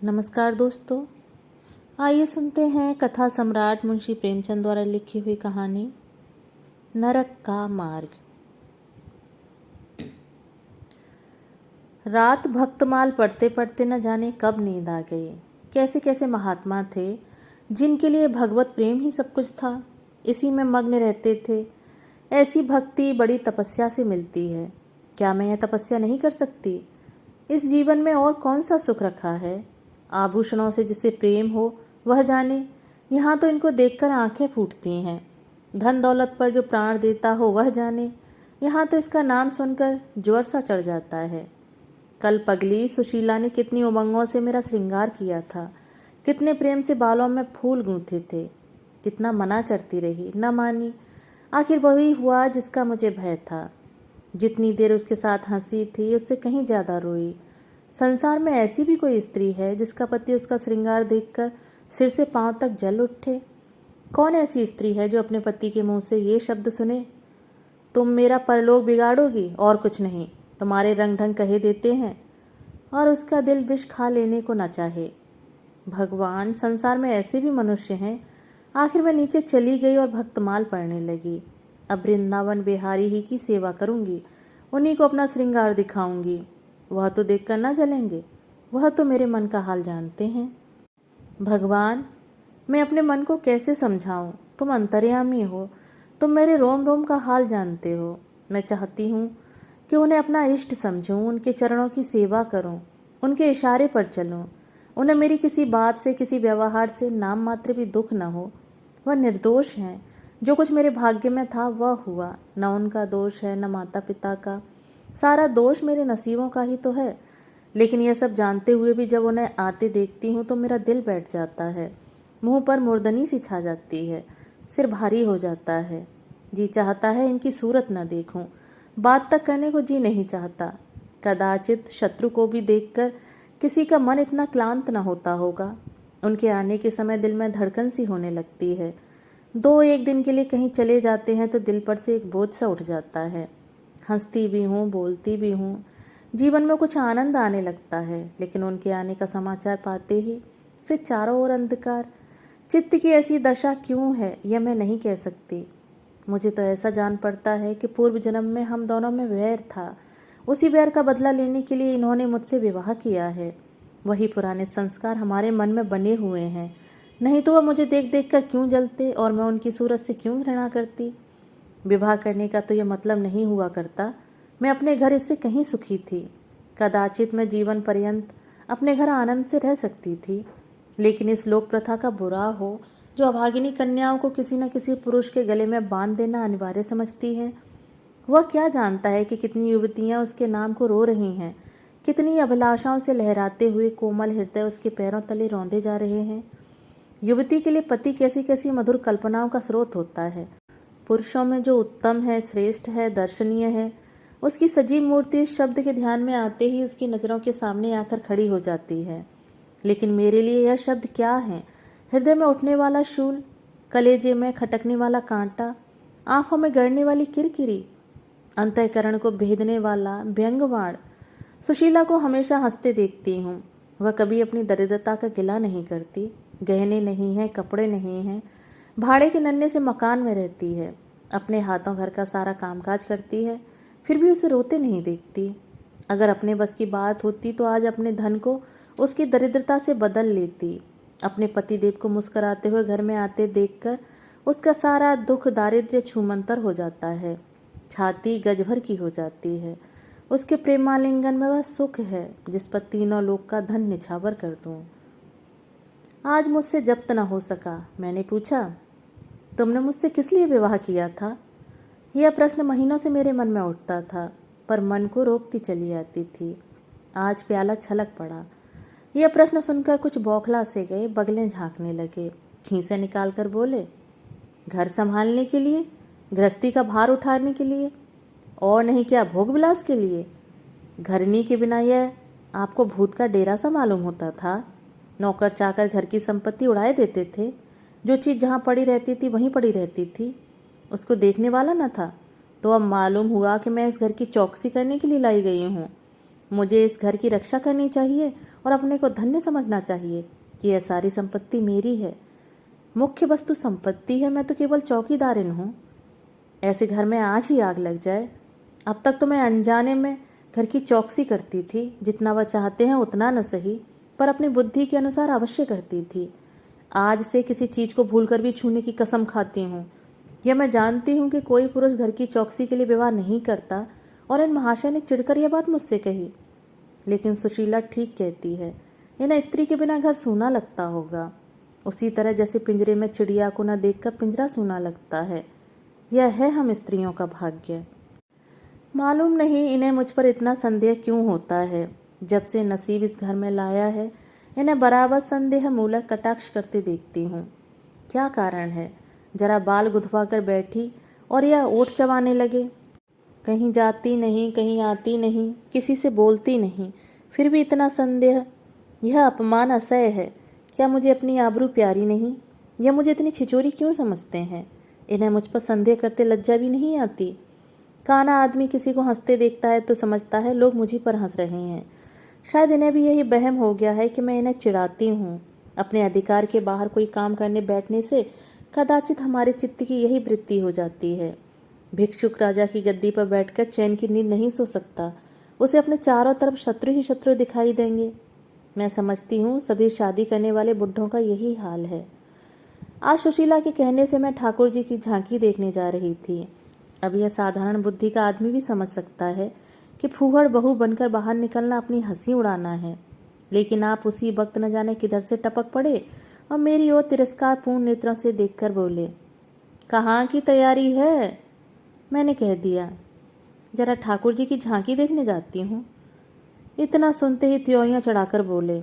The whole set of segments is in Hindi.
नमस्कार दोस्तों, आइए सुनते हैं कथा सम्राट मुंशी प्रेमचंद द्वारा लिखी हुई कहानी नरक का मार्ग। रात भक्तमाल पढ़ते पढ़ते न जाने कब नींद आ गई। कैसे कैसे महात्मा थे जिनके लिए भगवत प्रेम ही सब कुछ था, इसी में मग्न रहते थे। ऐसी भक्ति बड़ी तपस्या से मिलती है। क्या मैं यह तपस्या नहीं कर सकती? इस जीवन में और कौन सा सुख रखा है? आभूषणों से जिसे प्रेम हो वह जाने, यहाँ तो इनको देखकर आंखें फूटती हैं। धन दौलत पर जो प्राण देता हो वह जाने, यहाँ तो इसका नाम सुनकर ज्वर सा चढ़ जाता है। कल पगली सुशीला ने कितनी उमंगों से मेरा श्रृंगार किया था, कितने प्रेम से बालों में फूल गूंथे थे। कितना मना करती रही, न मानी। आखिर वही हुआ जिसका मुझे भय था। जितनी देर उसके साथ हंसी थी उससे कहीं ज़्यादा रोई। संसार में ऐसी भी कोई स्त्री है जिसका पति उसका श्रृंगार देखकर सिर से पांव तक जल उठे? कौन ऐसी स्त्री है जो अपने पति के मुंह से ये शब्द सुने, तुम मेरा परलोक बिगाड़ोगी और कुछ नहीं, तुम्हारे रंग ढंग कहे देते हैं, और उसका दिल विष खा लेने को न चाहे। भगवान, संसार में ऐसे भी मनुष्य हैं। आखिर मैं नीचे चली गई और भक्तमाल पढ़ने लगी। अब वृंदावन बिहारी ही की सेवा करूंगी, उन्हीं को अपना श्रृंगार दिखाऊंगी। वह तो देखकर न जलेंगे, वह तो मेरे मन का हाल जानते हैं। भगवान, मैं अपने मन को कैसे समझाऊं? तुम अंतर्यामी हो, तुम मेरे रोम रोम का हाल जानते हो। मैं चाहती हूँ कि उन्हें अपना इष्ट समझूं, उनके चरणों की सेवा करूं, उनके इशारे पर चलूं। उन्हें मेरी किसी बात से, किसी व्यवहार से नाम मात्र भी दुख न हो। वह निर्दोष हैं। जो कुछ मेरे भाग्य में था वह हुआ। न उनका दोष है, न माता पिता का। सारा दोष मेरे नसीबों का ही तो है। लेकिन यह सब जानते हुए भी जब उन्हें आते देखती हूँ तो मेरा दिल बैठ जाता है। मुंह पर मुर्दनी सी छा जाती है, सिर भारी हो जाता है। जी चाहता है इनकी सूरत न देखूं, बात तक करने को जी नहीं चाहता। कदाचित शत्रु को भी देखकर किसी का मन इतना क्लांत न होता होगा। उनके आने के समय दिल में धड़कन सी होने लगती है। दो एक दिन के लिए कहीं चले जाते हैं तो दिल पर से एक बोझ सा उठ जाता है। हंसती भी हूँ, बोलती भी हूँ, जीवन में कुछ आनंद आने लगता है। लेकिन उनके आने का समाचार पाते ही फिर चारों ओर अंधकार। चित्त की ऐसी दशा क्यों है यह मैं नहीं कह सकती। मुझे तो ऐसा जान पड़ता है कि पूर्व जन्म में हम दोनों में वैर था। उसी वैर का बदला लेने के लिए इन्होंने मुझसे विवाह किया है। वही पुराने संस्कार हमारे मन में बने हुए हैं। नहीं तो वह मुझे देख देख कर क्यों जलते और मैं उनकी सूरत से क्यों घृणा करती। विवाह करने का तो यह मतलब नहीं हुआ करता। मैं अपने घर इससे कहीं सुखी थी। कदाचित मैं जीवन पर्यंत अपने घर आनंद से रह सकती थी। लेकिन इस लोक प्रथा का बुरा हो जो अभागिनी कन्याओं को किसी न किसी पुरुष के गले में बांध देना अनिवार्य समझती है। वह क्या जानता है कि कितनी युवतियां उसके नाम को रो रही हैं, कितनी अभिलाषाओं से लहराते हुए कोमल हृदय उसके पैरों तले रौंदे जा रहे हैं। युवती के लिए पति कैसी कैसी मधुर कल्पनाओं का स्रोत होता है। पुरुषों में जो उत्तम है, श्रेष्ठ है, दर्शनीय है, उसकी सजीव मूर्ति इस शब्द के ध्यान में आते ही उसकी नज़रों के सामने आकर खड़ी हो जाती है। लेकिन मेरे लिए यह शब्द क्या है? हृदय में उठने वाला शूल, कलेजे में खटकने वाला कांटा, आंखों में गड़ने वाली किरकिरी, अंतःकरण को भेदने वाला व्यंग्यवाण। सुशीला को हमेशा हंसते देखती हूँ। वह कभी अपनी दरिद्रता का गिला नहीं करती। गहने नहीं हैं, कपड़े नहीं हैं, भाड़े के नन्हे से मकान में रहती है। अपने हाथों घर का सारा कामकाज करती है, फिर भी उसे रोते नहीं देखती। अगर अपने बस की बात होती तो आज अपने धन को उसकी दरिद्रता से बदल लेती। अपने पतिदेव को मुस्कुराते हुए घर में आते देखकर उसका सारा दुख दारिद्र्य छूमंतर हो जाता है। छाती गज भर की हो जाती है। उसके प्रेमालिंगन में वह सुख है जिस पर तीनों लोक का धन निछावर कर दूं। आज मुझसे जब्त न हो सका। मैंने पूछा, तुमने मुझसे किस लिए विवाह किया था? यह प्रश्न महीनों से मेरे मन में उठता था, पर मन को रोकती चली आती थी। आज प्याला छलक पड़ा। यह प्रश्न सुनकर कुछ बौखला से गए, बगलें झांकने लगे, खीसें निकाल कर बोले, घर संभालने के लिए, गृहस्थी का भार उठाने के लिए, और नहीं क्या भोग विलास के लिए? घरनी के बिना यह आपको भूत का डेरा सा मालूम होता था? नौकर चाकर घर की संपत्ति उड़ाए देते थे। जो चीज़ जहाँ पड़ी रहती थी वहीं पड़ी रहती थी, उसको देखने वाला न था। तो अब मालूम हुआ कि मैं इस घर की चौकसी करने के लिए लाई गई हूँ। मुझे इस घर की रक्षा करनी चाहिए और अपने को धन्य समझना चाहिए कि यह सारी संपत्ति मेरी है। मुख्य वस्तु संपत्ति है, मैं तो केवल चौकीदारिन हूँ। ऐसे घर में आज ही आग लग जाए। अब तक तो मैं अनजाने में घर की चौकसी करती थी, जितना वह चाहते हैं उतना न सही, पर अपनी बुद्धि के अनुसार अवश्य करती थी। आज से किसी चीज को भूलकर भी छूने की कसम खाती हूँ। यह मैं जानती हूँ कि कोई पुरुष घर की चौकसी के लिए विवाह नहीं करता, और इन महाशय ने चिढ़कर यह बात मुझसे कही। लेकिन सुशीला ठीक कहती है, इन्हें स्त्री के बिना घर सूना लगता होगा, उसी तरह जैसे पिंजरे में चिड़िया को न देखकर पिंजरा सूना लगता है। यह है हम स्त्रियों का भाग्य। मालूम नहीं इन्हें मुझ पर इतना संदेह क्यों होता है। जब से नसीब इस घर में लाया है, इन्हें बराबर संदेह मूलक कटाक्ष करते देखती हूँ। क्या कारण है? जरा बाल गुदवा कर बैठी और यह ओठ चबाने लगे। कहीं जाती नहीं, कहीं आती नहीं, किसी से बोलती नहीं, फिर भी इतना संदेह। यह अपमान असह्य है। क्या मुझे अपनी आबरू प्यारी नहीं? यह मुझे इतनी छिचोरी क्यों समझते हैं? इन्हें मुझ पर संदेह करते लज्जा भी नहीं आती? काना आदमी किसी को हंसते देखता है तो समझता है लोग मुझी पर हंस रहे हैं। शायद इन्हें भी यही वहम हो गया है कि मैं इन्हें चिढ़ाती हूँ। अपने अधिकार के बाहर कोई काम करने बैठने से कदाचित हमारे चित्त की यही वृत्ति हो जाती है। भिक्षुक राजा की गद्दी पर बैठकर चैन की नींद नहीं सो सकता। उसे अपने चारों तरफ शत्रु ही शत्रु दिखाई देंगे। मैं समझती हूँ सभी शादी करने वाले बुढ़ों का यही हाल है। आज सुशीला के कहने से मैं ठाकुर जी की झांकी देखने जा रही थी। अब यह साधारण बुद्धि का आदमी भी समझ सकता है कि फूहड़ बहू बनकर बाहर निकलना अपनी हंसी उड़ाना है। लेकिन आप उसी वक्त न जाने किधर से टपक पड़े और मेरी ओर तिरस्कार पूर्ण नेत्रों से देखकर बोले, कहाँ की तैयारी है? मैंने कह दिया, जरा ठाकुर जी की झांकी देखने जाती हूँ। इतना सुनते ही त्योरियां चढ़ाकर बोले,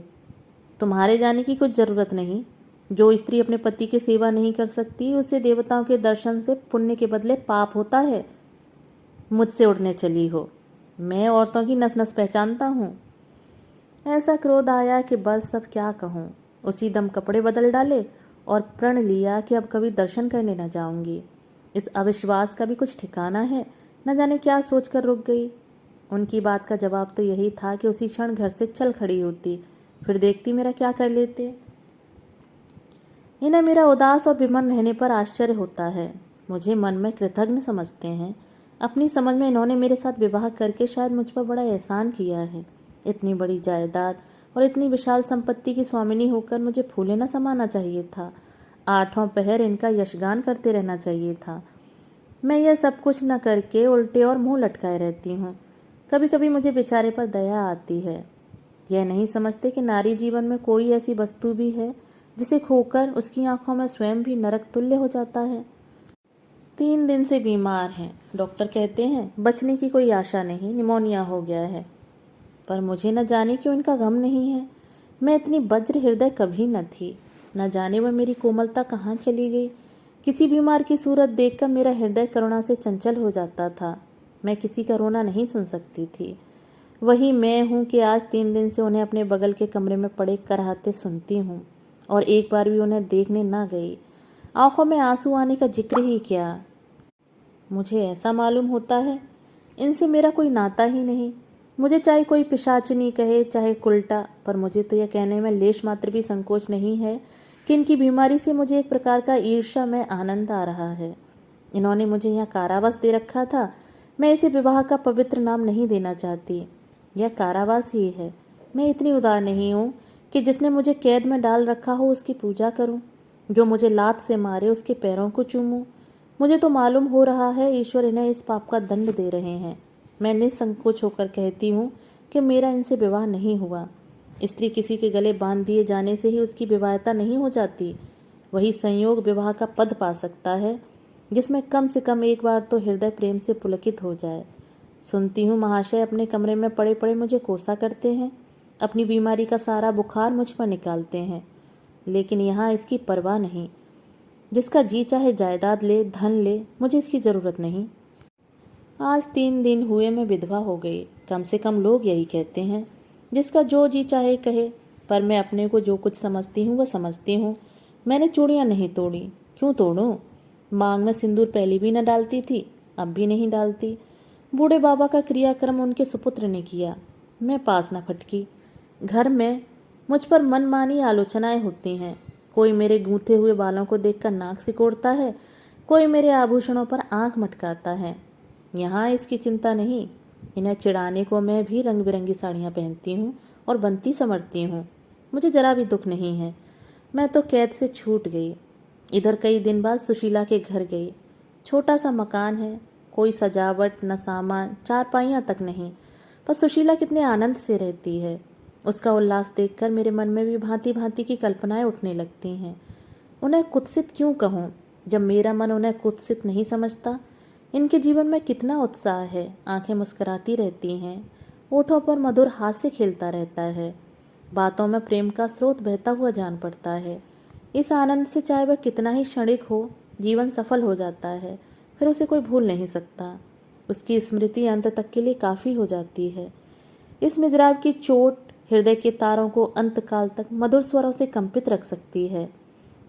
तुम्हारे जाने की कुछ जरूरत नहीं। जो स्त्री अपने पति की सेवा नहीं कर सकती, उसे देवताओं के दर्शन से पुण्य के बदले पाप होता है। मुझसे उड़ने चली हो। मैं औरतों की नस नस पहचानता हूँ। ऐसा क्रोध आया कि बस अब क्या कहूँ। उसी दम कपड़े बदल डाले और प्रण लिया कि अब कभी दर्शन करने न जाऊंगी। इस अविश्वास का भी कुछ ठिकाना है? न जाने क्या सोचकर रुक गई। उनकी बात का जवाब तो यही था कि उसी क्षण घर से चल खड़ी होती, फिर देखती मेरा क्या कर लेते। इन्हें मेरा उदास और विमन रहने पर आश्चर्य होता है। मुझे मन में कृतज्ञ समझते हैं। अपनी समझ में इन्होंने मेरे साथ विवाह करके शायद मुझ पर बड़ा एहसान किया है। इतनी बड़ी जायदाद और इतनी विशाल संपत्ति की स्वामिनी होकर मुझे फूले न समाना चाहिए था। आठों पहर इनका यशगान करते रहना चाहिए था। मैं यह सब कुछ न करके उल्टे और मुंह लटकाए रहती हूँ। कभी कभी मुझे बेचारे पर दया आती है। यह नहीं समझते कि नारी जीवन में कोई ऐसी वस्तु भी है जिसे खोकर उसकी आंखों में स्वयं भी नरक तुल्य हो जाता है। 3 दिन से बीमार हैं। डॉक्टर कहते हैं बचने की कोई आशा नहीं, निमोनिया हो गया है। पर मुझे न जाने क्यों इनका गम नहीं है। मैं इतनी वज्र हृदय कभी न थी। न जाने वह मेरी कोमलता कहाँ चली गई। किसी बीमार की सूरत देखकर मेरा हृदय करुणा से चंचल हो जाता था। मैं किसी का रोना नहीं सुन सकती थी। वही मैं हूँ कि आज 3 दिन से उन्हें अपने बगल के कमरे में पड़े कराहते सुनती हूँ और एक बार भी उन्हें देखने न गई। आंखों में आंसू आने का जिक्र ही क्या। मुझे ऐसा मालूम होता है इनसे मेरा कोई नाता ही नहीं। मुझे चाहे कोई पिशाचिनी कहे चाहे कुल्टा, पर मुझे तो यह कहने में लेश मात्र भी संकोच नहीं है कि इनकी बीमारी से मुझे एक प्रकार का ईर्ष्या में आनंद आ रहा है। इन्होंने मुझे यहाँ कारावास दे रखा था। मैं इसे विवाह का पवित्र नाम नहीं देना चाहती। यह कारावास ही है। मैं इतनी उदार नहीं हूँ कि जिसने मुझे कैद में डाल रखा हो उसकी पूजा करूं, जो मुझे लात से मारे उसके पैरों को चूमूं। मुझे तो मालूम हो रहा है ईश्वर इन्हें इस पाप का दंड दे रहे हैं। मैं निसंकोच होकर कहती हूँ कि मेरा इनसे विवाह नहीं हुआ। स्त्री किसी के गले बांध दिए जाने से ही उसकी विवाहिता नहीं हो जाती। वही संयोग विवाह का पद पा सकता है जिसमें कम से कम एक बार तो हृदय प्रेम से पुलकित हो जाए। सुनती हूँ महाशय अपने कमरे में पड़े पड़े मुझे कोसा करते हैं, अपनी बीमारी का सारा बुखार मुझ पर निकालते हैं। लेकिन यहाँ इसकी परवाह नहीं। जिसका जी चाहे जायदाद ले, धन ले, मुझे इसकी ज़रूरत नहीं। आज 3 दिन हुए मैं विधवा हो गई। कम से कम लोग यही कहते हैं। जिसका जो जी चाहे कहे, पर मैं अपने को जो कुछ समझती हूँ वह समझती हूँ। मैंने चूड़ियाँ नहीं तोड़ी। क्यों तोड़ूं? मांग में सिंदूर पहले भी न डालती थी, अब भी नहीं डालती। बूढ़े बाबा का क्रियाक्रम उनके सुपुत्र ने किया। मैं पास न फटकी। घर में मुझ पर मनमानी आलोचनाएं होती हैं। कोई मेरे गूंथे हुए बालों को देखकर नाक सिकोड़ता है, कोई मेरे आभूषणों पर आंख मटकाता है। यहाँ इसकी चिंता नहीं। इन्हें चिढ़ाने को मैं भी रंग बिरंगी साड़ियाँ पहनती हूँ और बनती संवरती हूँ। मुझे जरा भी दुख नहीं है। मैं तो कैद से छूट गई। इधर कई दिन बाद सुशीला के घर गई। छोटा सा मकान है, कोई सजावट न सामान, चारपाइयाँ तक नहीं, पर सुशीला कितने आनंद से रहती है। उसका उल्लास देखकर मेरे मन में भी भांति भांति की कल्पनाएं उठने लगती हैं। उन्हें कुत्सित क्यों कहूँ, जब मेरा मन उन्हें कुत्सित नहीं समझता। इनके जीवन में कितना उत्साह है, आंखें मुस्कुराती रहती हैं, ओठों पर मधुर हास्य खेलता रहता है, बातों में प्रेम का स्रोत बहता हुआ जान पड़ता है। इस आनंद से चाहे वह कितना ही क्षणिक हो, जीवन सफल हो जाता है, फिर उसे कोई भूल नहीं सकता। उसकी स्मृति अंत तक के लिए काफ़ी हो जाती है। इस मिजराब की चोट हृदय के तारों को अंतकाल तक मधुर स्वरों से कंपित रख सकती है।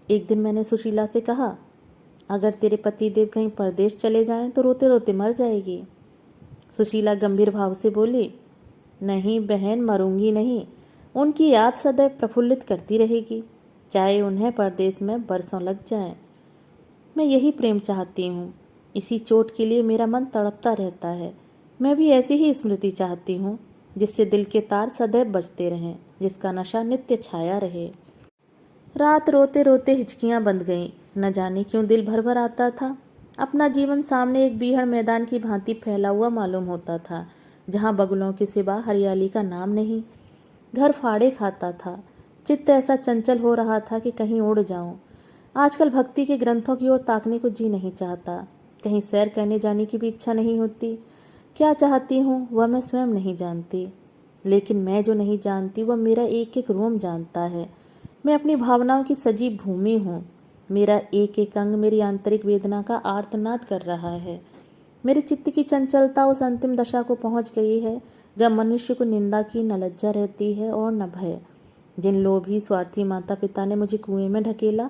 एक दिन मैंने सुशीला से कहा, अगर तेरे पति देव कहीं परदेश चले जाएं तो रोते रोते मर जाएगी। सुशीला गंभीर भाव से बोली, नहीं बहन, मरूंगी नहीं। उनकी याद सदैव प्रफुल्लित करती रहेगी, चाहे उन्हें परदेश में बरसों लग जाएं। मैं यही प्रेम चाहती हूँ। इसी चोट के लिए मेरा मन तड़पता रहता है। मैं भी ऐसी ही स्मृति चाहती हूँ, जिससे दिल के तार सदैव बजते रहें, जिसका नशा नित्य छाया रहे। रात रोते रोते हिचकियाँ बंध गईं। न जाने क्यों दिल भर भर आता था। अपना जीवन सामने एक बीहड़ मैदान की भांति फैला हुआ मालूम होता था, जहाँ बगुलों के सिवा हरियाली का नाम नहीं। घर फाड़े खाता था। चित्त ऐसा चंचल हो रहा था कि कहीं उड़ जाऊं। आजकल भक्ति के ग्रंथों की ओर ताकने को जी नहीं चाहता। कहीं सैर करने जाने की भी इच्छा नहीं होती। क्या चाहती हूँ वह मैं स्वयं नहीं जानती, लेकिन मैं जो नहीं जानती वह मेरा एक एक रोम जानता है। मैं अपनी भावनाओं की सजीव भूमि हूँ। मेरा एक एक अंग मेरी आंतरिक वेदना का आर्तनाद कर रहा है। मेरे चित्त की चंचलता उस अंतिम दशा को पहुँच गई है, जब मनुष्य को निंदा की न लज्जा रहती है और न भय। जिन लोभी स्वार्थी माता पिता ने मुझे कुएं में ढकेला,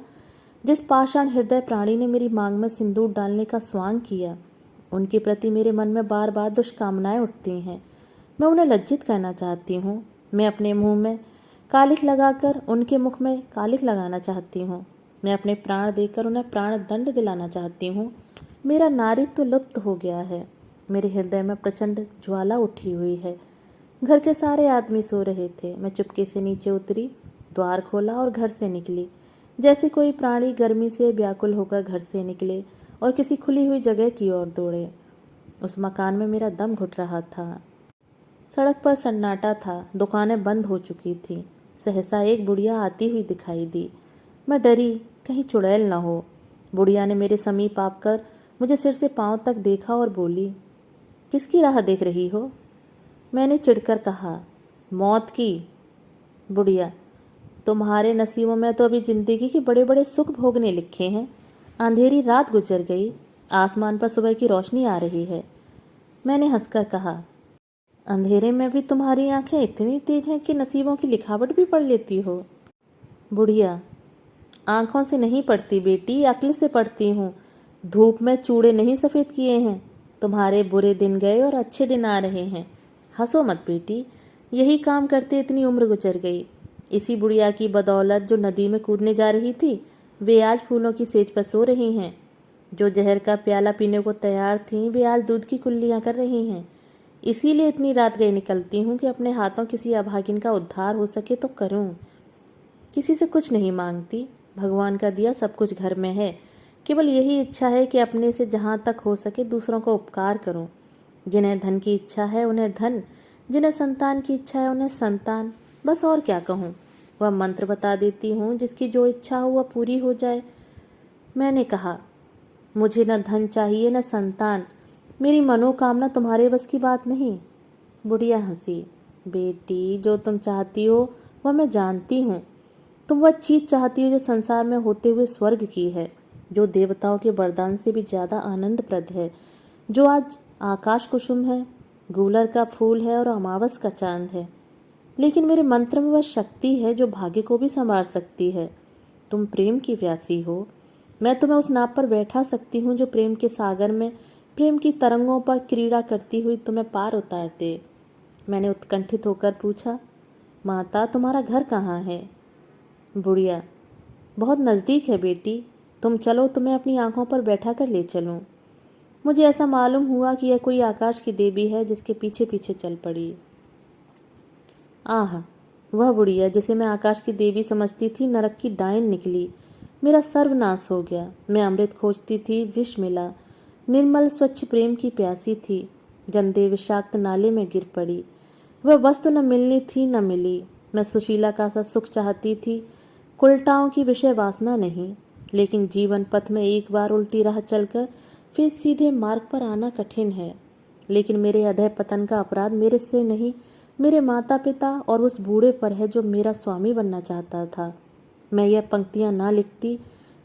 जिस पाषाण हृदय प्राणी ने मेरी मांग में सिंदूर डालने का स्वांग किया, उनके प्रति मेरे मन में बार बार दुष्कामनाएं उठती हैं। मैं उन्हें लज्जित करना चाहती हूँ। मैं अपने मुंह में कालिख लगाकर उनके मुख में कालिख लगाना चाहती हूँ। मैं अपने प्राण देकर उन्हें प्राण दंड दिलाना चाहती हूँ। मेरा नारीत्व लुप्त हो गया है। मेरे हृदय में प्रचंड ज्वाला उठी हुई है। घर के सारे आदमी सो रहे थे। मैं चुपके से नीचे उतरी, द्वार खोला और घर से निकली, जैसे कोई प्राणी गर्मी से व्याकुल होकर घर से निकले और किसी खुली हुई जगह की ओर दौड़े। उस मकान में मेरा दम घुट रहा था। सड़क पर सन्नाटा था। दुकानें बंद हो चुकी थीं। सहसा एक बुढ़िया आती हुई दिखाई दी। मैं डरी, कहीं चुड़ैल न हो। बुढ़िया ने मेरे समीप आकर मुझे सिर से पांव तक देखा और बोली, किसकी राह देख रही हो? मैंने चिढ़कर कहा, मौत की। बुढ़िया, तुम्हारे नसीबों में तो अभी जिंदगी के बड़े बड़े सुख भोगने लिखे हैं। अंधेरी रात गुजर गई, आसमान पर सुबह की रोशनी आ रही है। मैंने हंसकर कहा, अंधेरे में भी तुम्हारी आंखें इतनी तेज हैं कि नसीबों की लिखावट भी पढ़ लेती हो। बुढ़िया, आंखों से नहीं पढ़ती बेटी, अक्ल से पढ़ती हूँ। धूप में चूड़े नहीं सफ़ेद किए हैं। तुम्हारे बुरे दिन गए और अच्छे दिन आ रहे हैं। हंसो मत बेटी, यही काम करते इतनी उम्र गुजर गई। इसी बुढ़िया की बदौलत जो नदी में कूदने जा रही थी, वे आज फूलों की सेज पर सो रही हैं। जो जहर का प्याला पीने को तैयार थीं, वे आज दूध की कुल्लियाँ कर रही हैं। इसीलिए इतनी रात गई निकलती हूँ कि अपने हाथों किसी अभागिन का उद्धार हो सके तो करूँ। किसी से कुछ नहीं मांगती। भगवान का दिया सब कुछ घर में है। केवल यही इच्छा है कि अपने से जहाँ तक हो सके दूसरों को उपकार करूं। जिन्हें धन की इच्छा है उन्हें धन, जिन्हें संतान की इच्छा है उन्हें संतान। बस और क्या कहूँ। वह मंत्र बता देती हूँ, जिसकी जो इच्छा हो वह पूरी हो जाए। मैंने कहा, मुझे न धन चाहिए न संतान। मेरी मनोकामना तुम्हारे बस की बात नहीं। बुढ़िया हंसी। बेटी, जो तुम चाहती हो वह मैं जानती हूँ। तुम वह चीज चाहती हो जो संसार में होते हुए स्वर्ग की है, जो देवताओं के वरदान से भी ज्यादा आनंदप्रद है, जो आज आकाश कुसुम है, गूलर का फूल है और अमावस का चांद है। लेकिन मेरे मंत्र में वह शक्ति है जो भाग्य को भी संवार सकती है। तुम प्रेम की व्यासी हो। मैं तुम्हें उस नाव पर बैठा सकती हूँ जो प्रेम के सागर में प्रेम की तरंगों पर क्रीड़ा करती हुई तुम्हें पार उतार दे। मैंने उत्कंठित होकर पूछा, माता तुम्हारा घर कहाँ है? बुढ़िया, बहुत नज़दीक है बेटी, तुम चलो, तुम्हें अपनी आंखों पर बैठा कर ले चलूं। मुझे ऐसा मालूम हुआ कि यह कोई आकाश की देवी है जिसके पीछे पीछे चल पड़ी। आह, वह बुढ़िया जिसे मैं आकाश की देवी समझती थी नरक की डायन निकली। मेरा सर्वनाश हो गया। मैं अमृत खोजती थी, विष मिला। निर्मल स्वच्छ प्रेम की प्यासी थी, गंदे विषाक्त नाले में गिर पड़ी। वह वस्तु न मिलनी थी न मिली। मैं सुशीला का सा सुख चाहती थी, कुलटाओं की विषय वासना नहीं। लेकिन जीवन पथ में एक बार उल्टी राह चलकर फिर सीधे मार्ग पर आना कठिन है। लेकिन मेरे अधः पतन का अपराध मेरे से नहीं, मेरे माता पिता और उस बूढ़े पर है जो मेरा स्वामी बनना चाहता था। मैं यह पंक्तियां ना लिखती,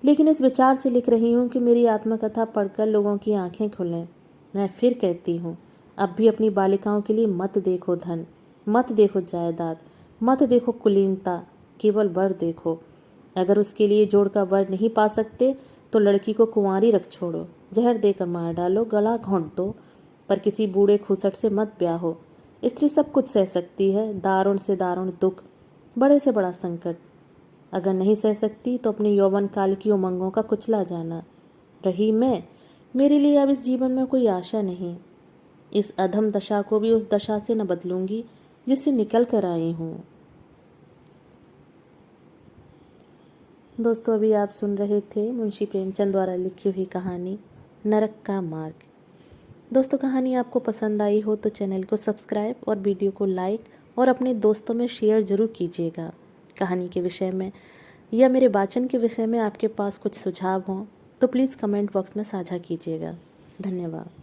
लेकिन इस विचार से लिख रही हूँ कि मेरी आत्मकथा पढ़कर लोगों की आंखें खुलें। मैं फिर कहती हूँ, अब भी अपनी बालिकाओं के लिए मत देखो धन, मत देखो जायदाद, मत देखो कुलीनता, केवल वर देखो। अगर उसके लिए जोड़ का वर नहीं पा सकते तो लड़की को कुंवारी रख छोड़ो, जहर देकर मार डालो, गला घोंट दो, पर किसी बूढ़े खुसट से मत ब्याहो। स्त्री सब कुछ सह सकती है, दारुण से दारुण दुख, बड़े से बड़ा संकट। अगर नहीं सह सकती तो अपने यौवन काल की उमंगों का कुचला जाना। रही मैं, मेरे लिए अब इस जीवन में कोई आशा नहीं। इस अधम दशा को भी उस दशा से न बदलूंगी जिससे निकल कर आई हूँ। दोस्तों, अभी आप सुन रहे थे मुंशी प्रेमचंद द्वारा लिखी हुई कहानी नरक का मार्ग। दोस्तों, कहानी आपको पसंद आई हो तो चैनल को सब्सक्राइब और वीडियो को लाइक और अपने दोस्तों में शेयर जरूर कीजिएगा। कहानी के विषय में या मेरे वाचन के विषय में आपके पास कुछ सुझाव हों तो प्लीज़ कमेंट बॉक्स में साझा कीजिएगा। धन्यवाद।